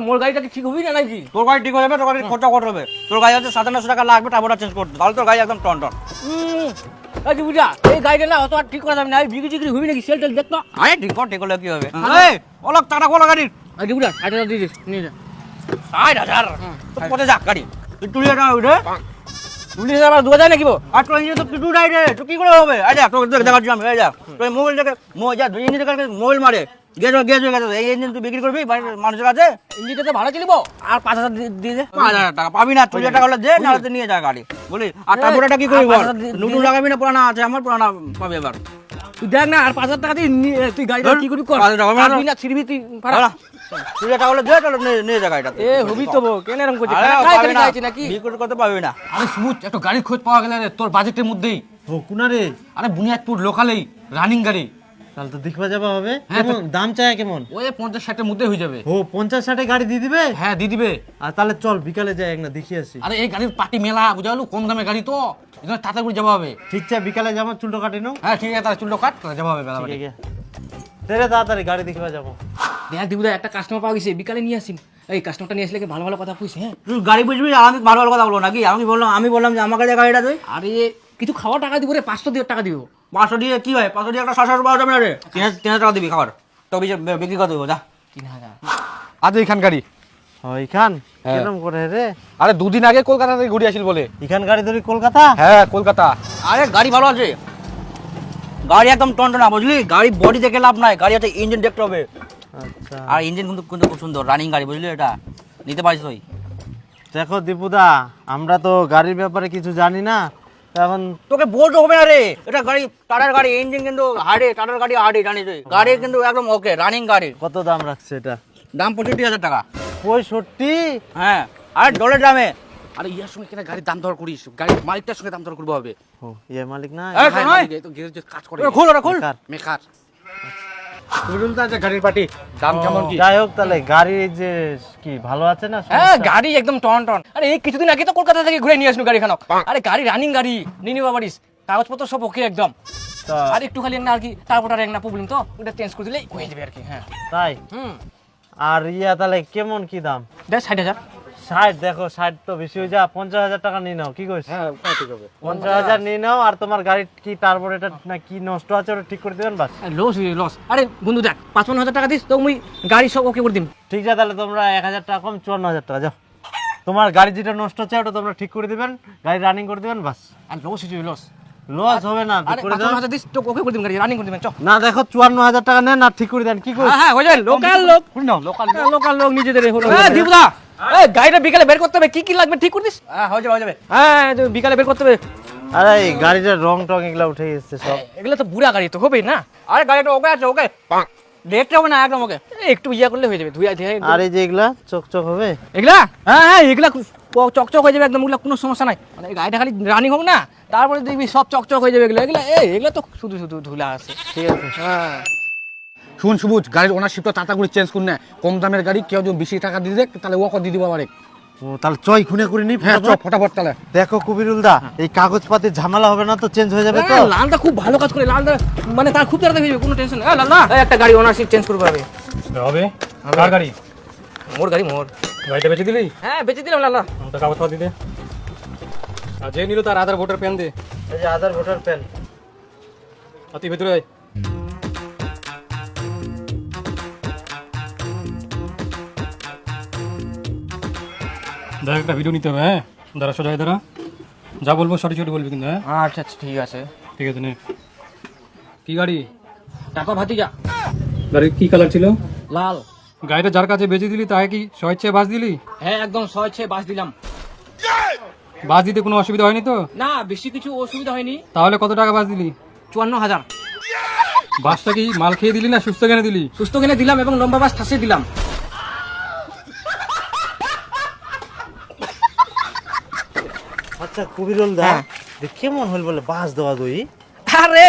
মোর গাড়িটা কি ঠিক হবি না নাকি? তোর গাড়ি ঠিক হয়ে যাবে, তোর গাড়ি খরচা করতে হবে। তোর গাড়ি হচ্ছে 9700 টাকা লাগবে টার্বোটা চেঞ্জ করতে, তাহলে তোর গাড়ি একদম টন টন। এই গাড়িটা না অত আর ঠিক করা যাবে না, বিক্রি টিক্রি হবি নাকি? সেল টেল দেখ তো। আরে ঠিক করলে কি হবে? অলক টাকা কোলা গাড়ির বুঝা 60,000 দিয়ে দিস, নিয়ে যা। 60,000 তো কোথায় যাক গাড়ি? তুই তুলে না উঠে 20,000 দুয়া যায় নাকি? আর তোর ইঞ্জিন তো তুই রাইড রে, তো কি করে হবে? এই দেখ তোর দেখাচ্ছি আমি, এই দেখ তোর মোবাইল দেখে যা দুই ইঞ্জিন দেখে মোবাইল মারে গেছে এই ইঞ্জিন তুই বিক্রি করবি মানুষের কাছে? ইঞ্জিনটা তো ভালো চলিব, আর 5,000 দিয়ে দে। 5,000 টাকা পাবি না, 2,000 টাকা হলে দে, না হলে নিয়ে যা গাড়ি বলি। আর টার্বোটা কি করবি বল? নতুন লাগাবি না পুরানা আছে? আমার পুরানা পাবি এবার। তুই দেখ না, আর 5,000 টাকা দিয়ে তুই গাড়িটা কি করবি কর। 5,000 টাকা পারবি না, ছিড়বি তুই ভাড়া। 2,000 টাকা হলে দে, তাহলে নিয়ে যা গাড়িটা। এ হবি তো কেন এরকম করছিস? আরে খাই পাবি না, খাইছিস নাকি? বিক্রি করতে পাবি না। আরে সুমুচ, একটা গাড়ির খোঁজ পাওয়া গেল রে তোর বাজেটের মধ্যেই। ও কুনারে, আরে বুনিয়াদপুর লোকালেই রানিং গাড়ি। তাহলে তো দেখবা যাবা হবে। হ্যাঁ, কেমন দাম চায় কেমন? ওই 50-60 এর মধ্যে হয়ে যাবে। ও 50-60 গাড়ি দিয়ে দিবে? হ্যাঁ দিয়ে দিবে। আর তাহলে চল বিকালে যাই এক না দেখি আসি। আরে এই গাড়ির পার্টি মেলা বুঝালো, কম দামে গাড়ি তো এখানে তাড়াতাড়ি যাওয়া হবে। ঠিক আছে বিকালে যাবো, চুলটো কাটি নাও। হ্যাঁ ঠিক আছে, তাহলে চুলটা কাট, তাহলে যাওয়া হবে বেলা ঠিক আছে তেরে তাড়াতাড়ি গাড়ি দেখবা যাবো। দেখ দিবুদা, একটা কাস্টমার পাওয়া গেছে, বিকালে নিয়ে আসিম। এই কাস্টমারটা নিয়ে আসলে কি ভালো ভালো কথা কইছে। হ্যাঁ তুই গাড়ি বুঝবি, আর আমি ভালো ভালো কথা বলবো নাকি? আমি বললাম যে আমার কাছে গাড়িটা তুই আরে কিছু খাওয়া টাকা দিব রে, 500 টাকা দিব। 500 দিয়ে কি হয়? 500 দিয়ে একটা 700 পাওয়া যাবে না রে? 3,000 টাকা দিবি খাবার, তবে বিক্রি করে দেবো যা। 3,000 আজ এইখান গাড়ি। এখান হ্যাঁ। কেরম করে রে? আরে দুদিন আগে কলকাতা থেকে ঘুরে আসিল বলে। এখান গাড়ি ধরি কলকাতা? হ্যাঁ কলকাতা। আরে গাড়ি ভালো আছে, গাড়ি একদম টনটনা বুঝলি। গাড়ি বডি দেখে লাভ নাই, গাড়ি একটা ইঞ্জিন দেখতে হবে। আচ্ছা আর ইঞ্জিন কিন্তু কিন্তু খুব সুন্দর, রানিং গাড়ি বুঝলি। এটা নিতে পারিস তুই। দেখো দীপুদা, আমরা তো গাড়ির ব্যাপারে কিছু জানি না, এখন তোকে বলতে হবে না রে, এটা গাড়ি টাটার গাড়ি, ইঞ্জিন কিন্তু হার্ডে, টাটার গাড়ি হার্ডে জানিস তুই। গাড়ি কিন্তু একদম ওকে, রানিং গাড়ি। কত দাম রাখছে এটা? দাম 65,000 টাকা। 65? হ্যাঁ, আরে ডলের দামে। আরে ইয়ার সঙ্গে কেন গাড়ির দাম দর করিস? গাড়ির মালিকটার সঙ্গে দাম দর করবো হবে। ও ইয়ে মালিক না? এই তো নয়, তো গ্যারেজে কাজ করে। ওটা খোল, ওটা খোল। বেকার। মেকার। বুঝুন তো আচ্ছা গাড়ির পার্টি দাম কেমন কি? যাই হোক, তাহলে গাড়ি যে কি ভালো আছে না? হ্যাঁ গাড়ি একদম টন টন। আরে এই কিছুদিন আগে তো কলকাতা থেকে ঘুরে নিয়ে আসনু গাড়ি খানো। আরে গাড়ি রানিং গাড়ি, নিনি বাবারিস, কাগজপত্র সব ওকে একদম। তা- আর একটু খালি না আর কি তারপর আর একটা প্রবলেম, তো ওটা চেঞ্জ করে দিলেই হয়ে যাবে আর কি। হ্যাঁ তাই? আর ইয়া তাহলে কেমন কি দাম? দেখ 60,000। 60? দেখো 60 তো বেশি হয়ে যা, 50,000 টাকা নিয়ে নাও, কি কইস? হ্যাঁ ঠিক হবে। 50,000 নিয়ে নাও, আর তোমার গাড়ির কি টার্বোরেটর না কি নষ্ট আছে ওটা ঠিক করে দিবেন বাস। লস হয়ে লস। আরে বন্ধু দেখ 55,000 টাকা দিস তো মুই গাড়ি সব ওকে করে দিম। ঠিক আছে, তাহলে তোমরা 1,000 টাকা কম, 54,000 টাকা যাও। তোমার গাড়ি যেটা নষ্ট হচ্ছে ওটা তোমরা ঠিক করে দিবেন, গাড়ি রানিং করে দিবেন বাস। আর লস হয়ে লস। লস হবে না, ঠিক আরে করে দাও। 55,000 দিস তো ওকে করে দিম, গাড়ি রানিং করে দিবেন। চল। না দেখো 54,000 টাকা নেন আর ঠিক করে দেন, কি কই? হ্যাঁ হ্যাঁ হয়ে যাবে। লোকাল লোক, লোকাল লোক নিজেদের হলো। হ্যাঁ দীপদা, এই গাড়িটা বিকালে বের করতে হবে, কি কি লাগবে ঠিক করে দিস। হ্যাঁ হয়ে যাবে, হয়ে যাবে। হ্যাঁ বিকালে বের করতে হবে। আরে এই গাড়িটার রং টং এগুলা উঠে গেছে সব। এগুলো তো বুড়া গাড়ি তো হবেই না। আরে গাড়িটা ওকে আছে, ওকে দেখতে হবে না, একদম ওকে। একটু ইয়া করলে হয়ে যাবে, ধুইয়া ধুইয়া। আর এই যে এগুলা চকচক হবে? এগুলা হ্যাঁ হ্যাঁ এগুলা চকচক হয়ে যাবে একদম, ওগুলা কোনো সমস্যা নাই। মানে এই গাড়িটা খালি রানিং হোক না, তারপরে দেখবি সব চকচক হয়ে যাবে। এগুলা এগুলা এগুলা তো শুধু শুধু ধুলা আছে। ঠিক আছে। হ্যাঁ শুন সুবুজ, গাড়ির ওনারশিপটা তাড়াতাড়ি চেঞ্জ করুন না। কম দামের গাড়ি কেউ যদি বেশি টাকা দিয়ে দেয় তাহলে ওকে দিয়ে দিব আবার। ও তাহলে চয় খুনে করে নি। হ্যাঁ চল ফটাফট তাহলে। দেখো কবিরুল দা, এই কাগজপাতির ঝামেলা হবে না তো? চেঞ্জ হয়ে যাবে তো? লালটা খুব ভালো কাজ করে, লালটা মানে তার খুব তাড়াতাড়ি হয়ে যাবে, কোনো টেনশন নেই। লাল একটা গাড়ি ওনারশিপ চেঞ্জ করবে হবে। হবে কার গাড়ি? মোর গাড়ি মোর। গাড়িটা বেচে দিলি? হ্যাঁ বেঁচে দিলাম লালা। আমাকে কাগজপত্র দিতে। আর যে নিল তার আধার ভোটার প্যান দে। এই যে আধার ভোটার প্যান। আর তুই ভেতরে আয়। দেখ একটা ভিডিও নিতে হবে। হ্যাঁ দাঁড়া, সোজা হয়ে দাঁড়া, যা বলবো সঠিক সঠিক বলবি কিন্তু। হ্যাঁ আচ্ছা আচ্ছা ঠিক আছে। ঠিক আছে নে। কি গাড়ি? টাকা ভাতিজা। গাড়ি কি কালার ছিল? লাল। গাড়িটা যার কাছে বেচে দিলি তাকে কি স্বেচ্ছায় বাস দিলি? হ্যাঁ একদম 6 বাস দিলাম। বাস দিতে কোনো অসুবিধা হয়নি তো? না বেশি কিছু অসুবিধা হয়নি। তাহলে কত টাকা বাস দিলি? 54,000। বাসটা কি মাল খেয়ে দিলি না সুস্থ কেনে দিলি? সুস্থ কিনে দিলাম এবং লম্বা বাস ঠাসে দিলাম। আচ্ছা কবিরুল দা, হ্যাঁ। কেমন হল বলে বাস দেওয়া দই? আরে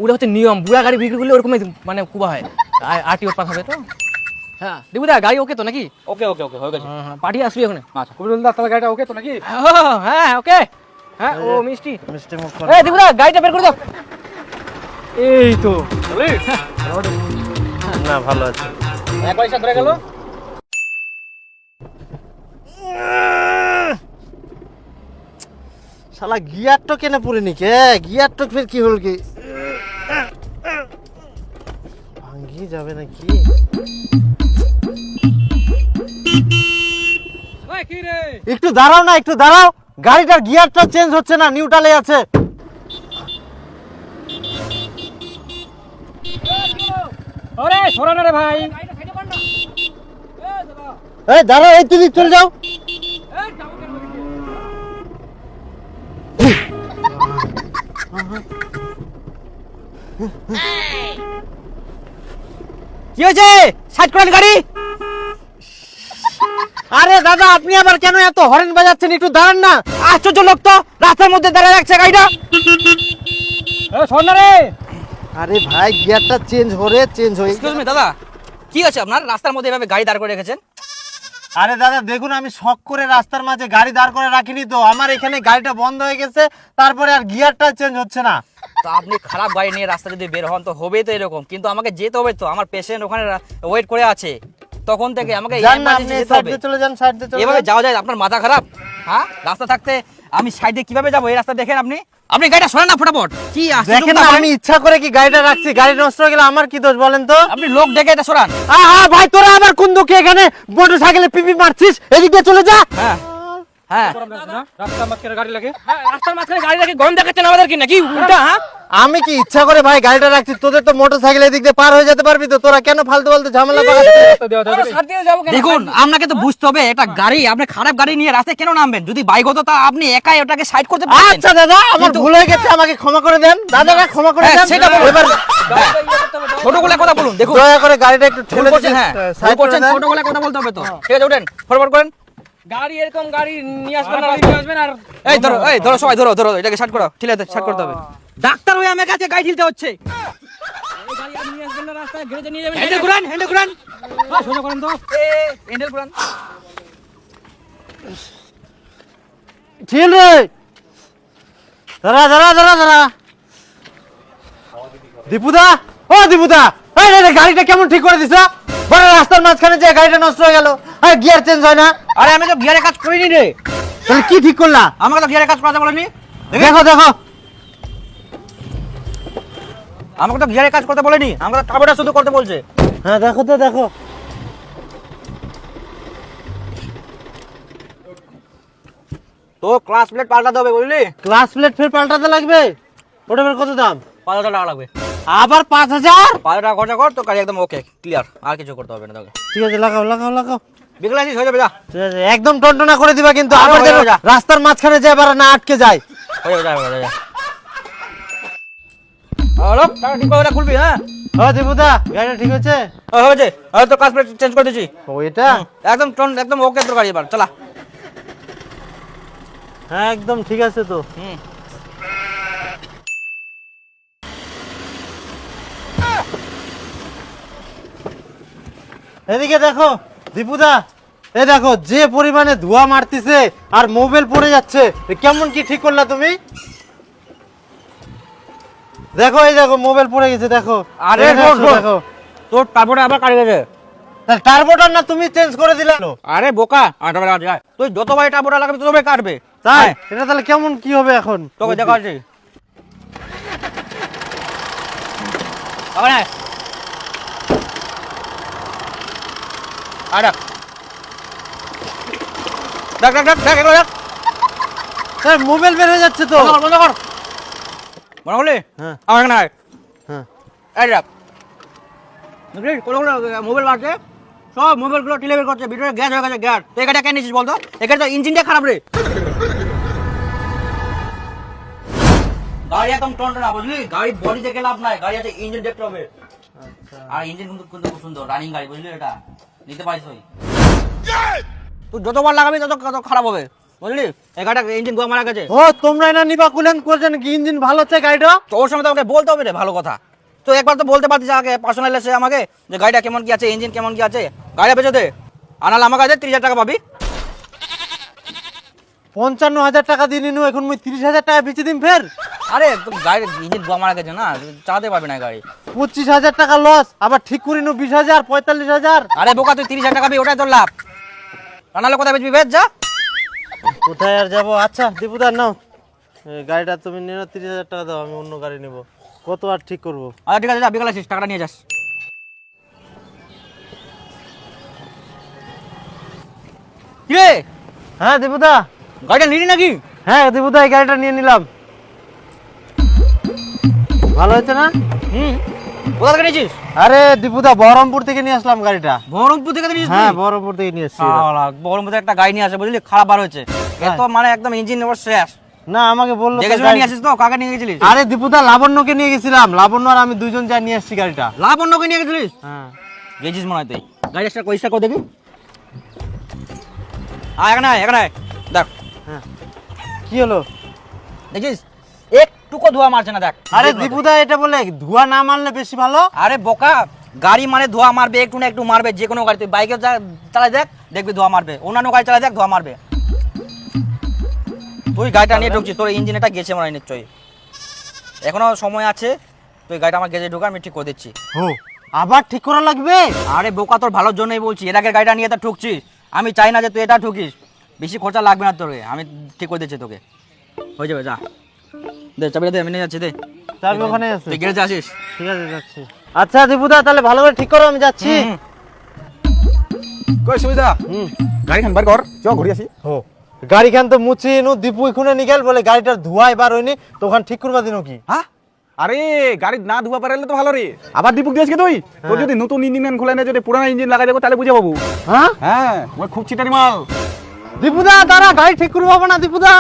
ওটা হচ্ছে নিয়ম, বুড়া গাড়ি বিক্রি করলে ওরকমই মানে কুবা হয়। আরটিও পাস হবে তো। হ্যাঁ দেবুদা গাড়ি ওকে তো নাকি? ওকে ওকে ওকে হয়ে গেছে। হ্যাঁ পাঠিয়ে আসবি ওখানে। আচ্ছা কবিরুল দা তাহলে গাড়িটা ওকে তো নাকি? হ্যাঁ ওকে। হ্যাঁ ও মিষ্টি। মিষ্টি মুখ এই দেবুদা গাড়িটা বের করে দাও। এই তো না ভালো আছে। একবার এসে ধরে গেল। শালা গিয়ার তো কেনে পড়েনি কে, গিয়ার তো ফের কি হল কি, ভাঙ্গি যাবে নাকি? ওই কি রে? একটু দাঁড়াও না, একটু দাঁড়াও, গাড়িটার গিয়ারটা চেঞ্জ হচ্ছে না, নিউট্রালে আছে। ওরে সরা না রে ভাই। এই দাঁড়াও, এই তুমি চলে যাও। কি হয়েছে? সাইড করেন গাড়ি। আরে দাদা, আপনি আবার কেন এত হরেন বাজাচ্ছেন? একটু দাঁড়ান না। আশ্চর্য লোক তো, রাস্তার মধ্যে দাঁড়িয়ে রাখছে গাড়িটা। এ সর না রে। আরে ভাই, গিয়ারটা চেঞ্জ হয়ে এক্সকিউজ মি দাদা, কি আছে আপনার? রাস্তার মধ্যে এভাবে গাড়ি দাঁড় করে রেখেছেন? আরে দাদা দেখুন, আমি শখ করে রাস্তার মাঝে গাড়ি দাঁড় করে রাখিনি তো, আমার এখানে গাড়িটা বন্ধ হয়ে গেছে, তারপরে আর গিয়ারটা চেঞ্জ হচ্ছে না। তো আপনি খারাপ গাড়ি নিয়ে রাস্তা যদি বের হন তো হবেই তো এরকম, কিন্তু আমাকে যেতে হবে তো, আমার পেশেন্ট ওখানে ওয়েট করে আছে, তখন থেকে আমাকে যান না, আপনি emergency যেতে সাইড হবে। দিয়ে চলে যান, সাইড দিয়ে চলে এভাবে যান। যাওয়া যায়? আপনার মাথা খারাপ? হ্যাঁ, রাস্তা থাকতে আমি সাইডে কিভাবে যাবো? এই রাস্তা দেখেন আপনি, আপনি গাড়িটা সরান না ফটাফট। কি দেখেন না, আমি ইচ্ছা করে কি গাড়িটা রাখছি? গাড়ি নষ্ট হয়ে গেলে আমার কি দোষ বলেন তো? আপনি লোক ডেকে এটা সরান। আহা ভাই, তোরা আবার কোন দুঃখে এখানে মোটরসাইকেলে পিপি মারছিস? এদিক দিয়ে চলে যা। হ্যাঁ হ্যাঁ, রাস্তার মাঝখানে গাড়ি লাগে। হ্যাঁ, রাস্তার মাঝখানে গাড়ি রাখি গরম দেখাচ্ছেন আমাদের কি নাকি উল্টা? হ্যাঁ আমি কি ইচ্ছা করে ভাই গাড়িটা রাখছি? তোদের তো মোটরসাইকেল এদিক দিয়ে পার হয়ে যেতে পারবি তো, তোরা কেন ফালতু ফালতু ঝামেলা পাকাচ্ছিস? ছাড় দিয়ে যাবো কেন? দেখুন আপনাকে তো বুঝতে হবে, একটা গাড়ি, আপনি খারাপ গাড়ি নিয়ে রাস্তায় কেন নামবেন? যদি বাইক হতো তা আপনি একাই ওটাকে সাইড করতে পারতেন। আচ্ছা দাদা, আমার ভুল হয়ে গেছে, আমাকে ক্ষমা করে দেন। দাদারা ক্ষমা করে হ্যাঁ, দেন। সেটা বলুন। এবার ছোট গলায় কথা বলুন। দেখুন দয়া করে গাড়িটা একটু ভুল ঠেলে করছেন, হ্যাঁ ভুল করছেন, ছোট গলায় কথা বলতে হবে তো। ঠিক আছে, উঠেন, ফরওয়ার্ড করেন। গাড়ি এরকম গাড়ি নিয়ে আসবেন না, আসবেন আর এই ধরো সবাই ধরো ধরো, এটাকে শার্ট করো, ঠিক আছে শার্ট করতে হবে। ডাক্তার হয়ে আমার কাছে গাড়ি ঠেলতে হচ্ছে। এই গাড়ি আপনি নিয়ে আসবেন না, রাস্তায় গ্যারেজে নিয়ে যাবেন। হ্যান্ডেল ঘুরান, হ্যান্ডেল ঘুরান, সোজা করেন তো। হ্যান্ডেল ঘুরান। ঠিক রে, দাঁড়া দাঁড়া দাঁড়া দাঁড়া। দীপুদা, ও দীপুদা, এই রে, গাড়িটা কেমন ঠিক করে দিছ? বড় রাস্তার মাঝখানে যে গাড়িটা নষ্ট হয়ে গেল, আর গিয়ার চেঞ্জ হয় না? আরে আমি তো গিয়ারে কাজ করিনি রে, তাহলে কি ঠিক করলা? আমাকে তো গিয়ারে কাজ করাতে বলেনি। দেখো দেখো, আমাকে তো গিয়ারে কাজ করতে বলেনি, আমাকে তো টার্বোটা শুধু করতে বলছে। হ্যাঁ দেখো তো দেখো। তো ক্লাস প্লেট পাল্টাতে হবে বুঝলি? ক্লাস প্লেট ফের পাল্টাতে লাগবে? ওটা ফের কত দাম? 5,000 টাকা লাগবে। আবার 5,000? 5,000 টাকা খরচা কর, তো গাড়ি একদম ওকে ক্লিয়ার, আর কিছু করতে হবে না তোকে। ঠিক আছে, লাগাও লাগাও লাগাও। বিকেলে আসিস, হয়ে যাবে, যা ঠিক আছে, একদম টনটনা করে দিবা কিন্তু, আরে আবার হয়ে যেন যাবে, যা। রাস্তার মাঝখানে যে আবার না আটকে যায়। হয়ে যাবে, যা। হ্যালো, টাকা ঠিক করে খুলবি? হ্যাঁ ও দীপুদা, গাড়িটা ঠিক আছে? হয়েছে, তো ক্লাস প্লেট চেঞ্জ করে দিয়েছি, ও এটা? একদম ওকে তোর গাড়ি এবার চালা। হ্যাঁ একদম ঠিক আছে তো। হুম, এদিকে দেখো দীপুদা, এ দেখো যে পরিমাণে ধোঁয়া মারতিছে আর মোবাইল পড়ে যাচ্ছে, এ কেমন কি ঠিক করলা তুমি? দেখো এই দেখো মোবাইল পড়ে গেছে, দেখো। আরে দেখো, শোন, শোন। দেখো তোর টার্বোটা আবার কাটে গেছে। টার্বোটা না তুমি চেঞ্জ করে দিলে? আরে বোকা, তুই যতবার টার্বোটা লাগাবি ততবার কাটবে। তাই হ্যাঁ, এটা তাহলে কেমন কি হবে এখন? তোকে দেখা আছে। মোবাইল বের হয়ে যাচ্ছে তো। বন্ধ কর। মনে করলি? হ্যাঁ। আমার এখানে আয়। হ্যাঁ এই দেখ। দেখলি কতগুলো মোবাইল বাড়ছে, সব মোবাইলগুলো টিলে বের করছে, ভিতরে গ্যাস হয়ে গেছে, গ্যাস। তো এখানে কেন নিয়েছিস বলতো? এখানে তো ইঞ্জিনটা খারাপ রে। গাড়ি একদম টনটনা বুঝলি, গাড়ি বডি দেখে লাভ নাই, গাড়ি আছে ইঞ্জিন দেখতে হবে। আর ইঞ্জিন কিন্তু খুব সুন্দর, রানিং গাড়ি বুঝলি, এটা নিতে পারিস তুই। তুই যতবার লাগাবি তত খারাপ হবে বুঝলি। এই গাড়িটা ইঞ্জিন গোয়া মারা গেছে। ও তোমরা না নিবা কুলেন করছেন কি? ইঞ্জিন ভালো হচ্ছে গাড়িটা? তো ওর সময় তো আমাকে বলতে হবে রে ভালো কথা। তো একবার তো বলতে পারতিস আগে পার্সোনাল এসে আমাকে, যে গাড়িটা কেমন কি আছে, ইঞ্জিন কেমন কি আছে, গাড়িটা বেচে দে। আনাল আমার কাছে 30,000 টাকা পাবি। 55,000 টাকা দিয়ে নিনু, এখন মুই 30,000 টাকা বেচে দিম ফের? আরে তো গাড়ি ইঞ্জিন ধোয়া মারা গেছে না, চালাতে পারবে না গাড়ি। 25,000 টাকা লস, আবার ঠিক করে নো 20,000 45,000। আরে বোকা, তুই 30,000 টাকা পেয়ে ওটাই তোর লাভ। রানালে কোথায় বেচবি, বেচ যা। কোথায় আর যাবো? আচ্ছা দীপুদা নাও এই গাড়িটা, তুমি নিয়ে নাও, 30,000 টাকা দাও, আমি অন্য গাড়ি নেবো। কত আর ঠিক করবো? আচ্ছা ঠিক আছে, যা বিকালে আসিস, টাকাটা নিয়ে যাস। কি রে, হ্যাঁ দীপুদা। গাড়িটা নিলি নাকি? হ্যাঁ দীপুদা, এই গাড়িটা নিয়ে নিলাম। ভালো হয়েছে না? হুম, কোথা থেকে নিয়েছিস? আরে দীপুদা, বহরমপুর থেকে নিয়ে আসলাম গাড়িটা। বহরমপুর থেকে নিয়েছিস? হ্যাঁ বহরমপুর থেকে নিয়ে এসেছি। বহরমপুর থেকে একটা গাড়ি নিয়ে আসে, বুঝলি, খারাপ বার হয়েছে। এত মানে একদম ইঞ্জিন ওর শেষ। না আমাকে বললো তো দেখে শুনে গাড়ি- নিয়ে আসিস তো? কাকে নিয়ে গেছিলিস? আরে দীপুদা, লাবণ্যকে নিয়ে গেছিলাম, লাবণ্য আর আমি দুজন যা নিয়ে এসেছি গাড়িটা। লাবণ্যকে নিয়ে গেছিলিস? হ্যাঁ গেছিস মনে হয় তুই। গাড়ি স্টার্ট করে দেখি। এখানে আয়, এখানে আয়। দেখ, হ্যাঁ, কি হলো? দেখিস একটুকু ধোয়া মারছে না, দেখ। আরে দীপুদা, এটা বলে ধোয়া না মারলে বেশি ভালো। আরে বোকা, গাড়ি মানে ধোয়া মারবে, একটু না একটু মারবে। যে কোনো গাড়ি, তুই বাইকে চালাই দেখ, দেখবি ধোয়া মারবে। অন্যান্য গাড়ি চালাই দেখ, ধোয়া মারবে। তুই গাড়িটা নিয়ে ঢুকছিস, তোর ইঞ্জিন এটা গেছে মনে হয় নিশ্চয়ই। এখনো সময় আছে, তুই গাড়িটা আমার গেজে ঢুকা, আমি ঠিক করে দিচ্ছি। ও, আবার ঠিক করা লাগবে? আরে বোকা, তোর ভালোর জন্যই বলছি। এর আগে গাড়িটা নিয়ে তো ঠুকছিস, আমি চাই না যে তুই এটা ঠুকিস। বেশি খরচা লাগবে না তোকে, আমি ঠিক করে দিচ্ছি তোকে। হয়ে যাবে, যা দে চাবিটা দে, আমি নিয়ে যাচ্ছি। দে, চাবি ওখানে আছে। তুই গ্যারেজে আসিস। ঠিক আছে, যাচ্ছি। আচ্ছা দীপুদা, তাহলে ভালো করে ঠিক করো, আমি যাচ্ছি। হুম। কই সুবিধা গাড়িখান বার কর, চ ঘুরে আসি। ও, গাড়িখান তো মুছি নু, দীপু এখানে নিগেল বলে গাড়িটার ধোয়া এবার হয়নি, তখন ঠিক করবা দিন কি? হ্যাঁ, আরে গাড়ি না ধোয়া পারলে তো ভালো রে। আবার দীপক দিয়েছে তুই, তোর যদি নতুন ইঞ্জিন খোলা না, যদি পুরানো ইঞ্জিন লাগাই দেবো তাহলে বুঝে পাবো। হ্যাঁ হ্যাঁ, ওই খুব চিটারি মাল। দীপুদা, তারা গাড়ি ঠিক করবো না দীপুদা।